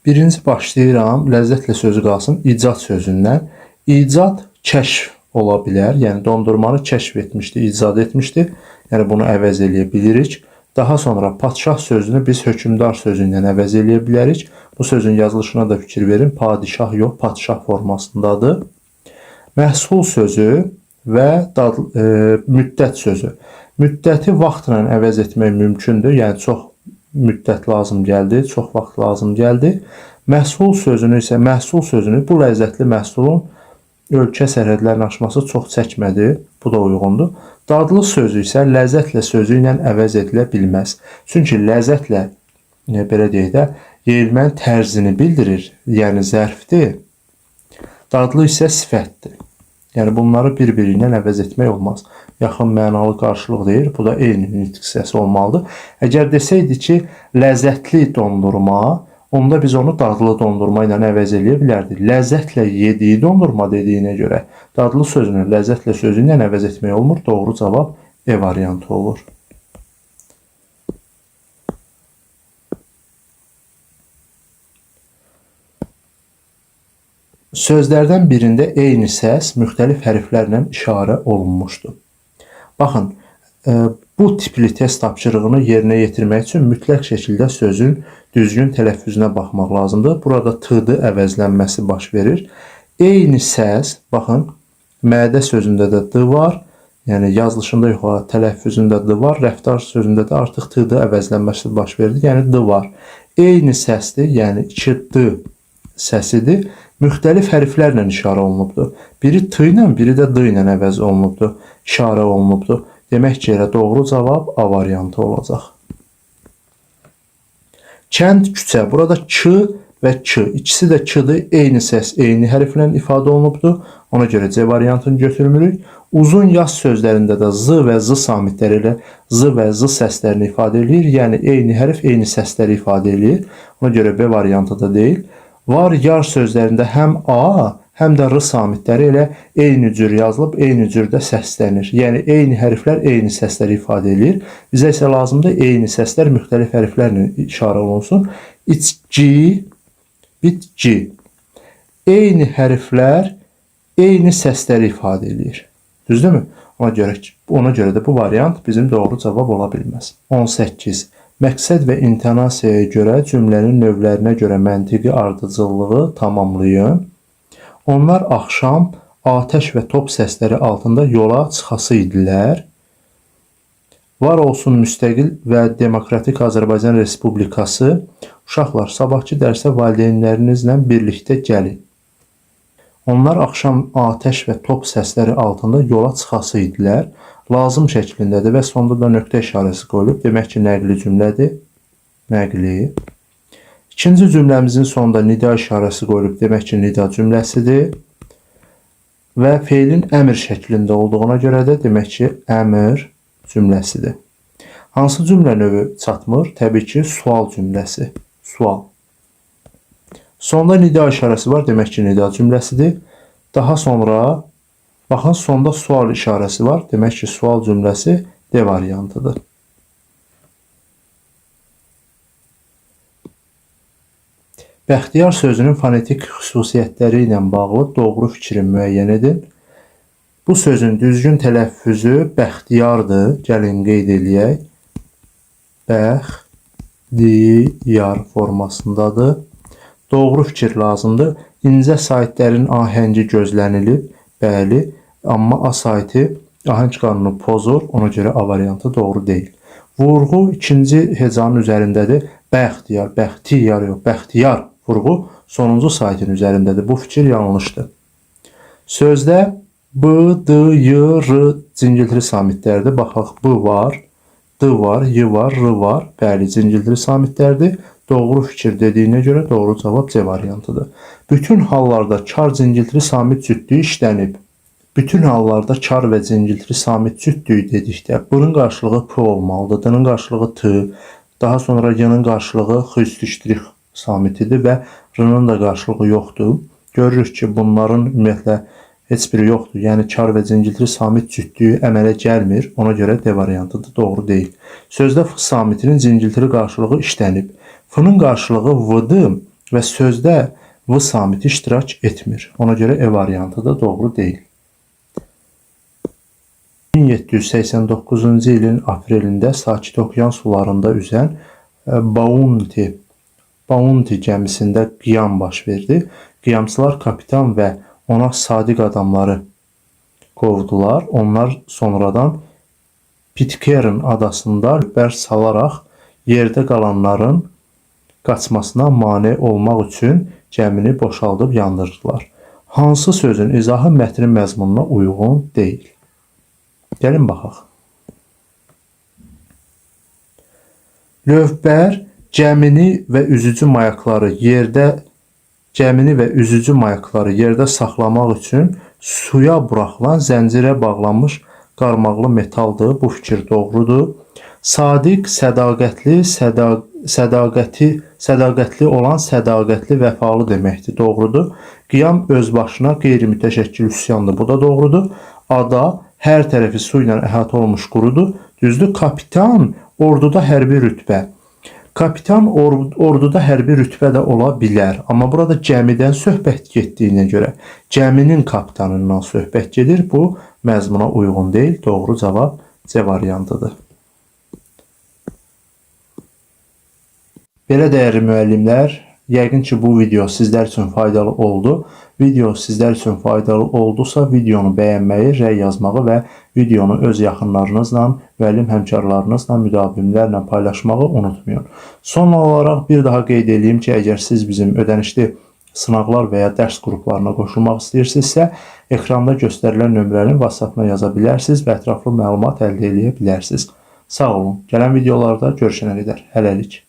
Birinci başlayıram, ləzzətlə sözü qalsın, icad sözündən. İcad kəşf ola bilər, yəni dondurmanı kəşf etmişdi, icad etmişdi. Yəni bunu əvəz eləyə bilirik. Daha sonra padşah sözünü biz hökmdar sözü ilə əvəz eləyə bilərik. Bu sözün yazılışına da fikir verin. Padişah yox, padşah formasındadır. Məhsul sözü və müddət sözü. Müddəti vaxtla əvəz etmək mümkündür. Yəni çox müddət lazım gəldi, çox vaxt lazım gəldi. Məhsul sözünü isə, məhsul sözünü bu ləzzətli məhsulun ölkə sərhədlərini aşması çox çəkmədi. Bu da uyğundur. Dadlı sözü isə ləzzətlə sözü ilə əvəz edilə bilməz. Çünki ləzzətlə, belə deyək də, yeyilmənin tərzini bildirir, yəni zərfdir. Dadlı isə sifətdir. Yəni bunları bir-biri ilə əvəz etmək olmaz. Yaxın mənalı qarşılıq deyir. Bu da eyni nitq hissəsi olmalıdır. Əgər desəydi ki, ləzzətli dondurma, onda biz onu dadlı dondurma ilə əvəz eləyə bilərdik. Ləzzətlə yediyi dondurma dediyinə görə dadlı sözünü ləzzətlə sözü ilə əvəz etmək olmur. Doğru cavab E variantı olur. Sözlərdən birində eyni səs müxtəlif hərflərlə işarə olunmuşdur. Baxın, bu tipli test tapşırığını yerinə yetirmək üçün mütləq şəkildə sözün düzgün tələffüzünə baxmaq lazımdır. Burada t-dı əvəzlənməsi baş verir. Eyni səs, baxın, mədə sözündə də d var. Yəni yazılışında yox, tələffüzündə d var. Rəftar sözündə də artıq t-dı əvəzlənməsi baş verdi. Yəni d var. Eyni səsdir, yəni 2d səsidir. Müxtəlif hərflərlə işarə olunubdur. Biri t ilə, biri də d ilə əvəz olunubdur, işarə olunubdur. Demək ki, elə doğru cavab A variantı olacaq. Kənd, küçə. Burada k və k. İkisi də k-dır. Eyni səs, eyni hərflə ifadə olunubdur. Ona görə C variantını götürmürük. Uzun yaz sözlərində də z və z samitləri ilə z və z səslərini ifadə edir. Yəni, eyni hərf, eyni səsləri ifadə edir. Ona görə B variantı da deyil. Var, yar sözlərində həm A, həm də R samitləri ilə eyni cür yazılıb, eyni cürdə səslənir. Yəni, eyni hərflər eyni səsləri ifadə edir. Bizə isə lazımdır, eyni səslər müxtəlif hərflərlə işarə olunsun. İçki, bitki. Eyni hərflər eyni səsləri ifadə edir. Düzdürmü? Ona görə də bu variant bizim doğru cavab ola bilməz. 18. Məqsəd və intonasiyaya görə cümlənin növlərinə görə məntiqi ardıcıllığı tamamlayın. Onlar axşam atəş və top səsləri altında yola çıxası idilər. Var olsun müstəqil və demokratik Azərbaycan Respublikası. Uşaqlar, sabahki dərsə valideynlərinizlə birlikdə gəlin. Onlar axşam atəş və top səsləri altında yola çıxası idilər. Lazım şəklindədir və sonda da nöqtə işarəsi qoyulub. Demək ki, nəqli cümlədir. Nəqli. İkinci cümləmizin sonunda nida işarəsi qoyulub. Demək ki, nida cümləsidir. Və feilin əmr şəklində olduğuna görə də demək ki, əmr cümləsidir. Hansı cümlə növü çatmır? Təbii ki, sual cümləsi. Sual. Sonda nida işarəsi var. Demək ki, nida cümləsidir. Daha sonra baxın, sonda sual işarəsi var. Demək ki, sual cümləsi D variantıdır. Bəxtiyar sözünün fonetik xüsusiyyətləri ilə bağlı doğru fikri müəyyən edin. Bu sözün düzgün tələffüzü bəxtiyardır. Gəlin qeyd eləyək. Bəxtiyar formasındadır. Doğru fikir lazımdır. İncə saitlərin ahəngi gözlənilib. Bəli, amma A saiti ahəng qanunu pozur. Ona görə A variantı doğru deyil. Vurğu ikinci hecanın üzərindədir. Bəxtiyar, bəxtiyar yox, bəxtiyar vurğu sonuncu saitin üzərindədir. Bu fikir yanlışdır. Sözdə B, D, Y, R cingiltili samitlərdir. Baxaq, B var, D var, Y var, R var. Bəli, cingiltili samitlərdir. Doğru fikir dediyinə görə doğru cavab C variantıdır. Bütün hallarda kar cingiltili samit cütlüyü işlənib. Bütün hallarda kar və cingiltili samit cütlüyü dedikdə bunun qarşılığı P olmalıdır. D-nin qarşılığı T, daha sonra Y-nin qarşılığı X samitidir və R-nın da qarşılığı yoxdur. Görürük ki, bunların ümumiyyətlə heç biri yoxdur. Yəni, kar və cingiltili samit cütlüyü əmələ gəlmir. Ona görə D variantıdır, doğru deyil. Sözdə F samitinin cingiltili qarşılığı işlənib. F-nın qarşılığı V-dır və sözdə V samiti iştirak etmir. Ona görə E variantı da doğru deyil. 1789-cu ilin aprelində Sakit Okean sularında üzən Bounty gəmisində qiyam baş verdi. Qiyamçılar kapitan və ona sadiq adamları qovdular. Onlar sonradan Pitcairn adasında lövbər salaraq yerdə qalanların qaçmasına mane olmaq üçün gəmini boşaldıb yandırdılar. Hansı sözün izahı mətnin məzmununa uyğun deyil? Gəlin baxaq. Lövbər gəmini və üzücü mayakları yerdə saxlamaq üçün suya buraxılan zəncirə bağlanmış qarmaqlı metaldır. Bu fikir doğrudur. Sadiq, sədaqətli olan sədaqətli, vəfalı deməkdir. Doğrudur. Qiyam öz başına qeyri-mütəşəkkil üsyandır. Bu da doğrudur. Ada hər tərəfi su ilə əhatə olmuş qurudur. Düzdür. Kapitan orduda hərbi rütbə. Kapitan orduda hərbi rütbə də ola bilər. Amma burada gəmidən söhbət getdiyinə görə gəminin kapitanından söhbət gedir. Bu məzmuna uyğun deyil. Doğru cavab C variantıdır. Belə dəyərli müəllimlər, yəqin ki bu video sizlər üçün faydalı oldu. Video sizlər üçün faydalı oldusa, videonu bəyənməyi, rəy yazmağı və videonu öz yaxınlarınızla, müəllim həmkarlarınızla, müdavimlərlə paylaşmağı unutmayın. Son olaraq bir daha qeyd edeyim ki, əgər siz bizim ödənişli sınaqlar və ya dərs qruplarına qoşulmaq istəyirsinizsə, ekranda göstərilən nömrənin WhatsApp-na yaza bilərsiniz və ətraflı məlumat əldə edə bilərsiniz. Sağ olun. Gələn videolarda görüşənə qədər. Hələlik.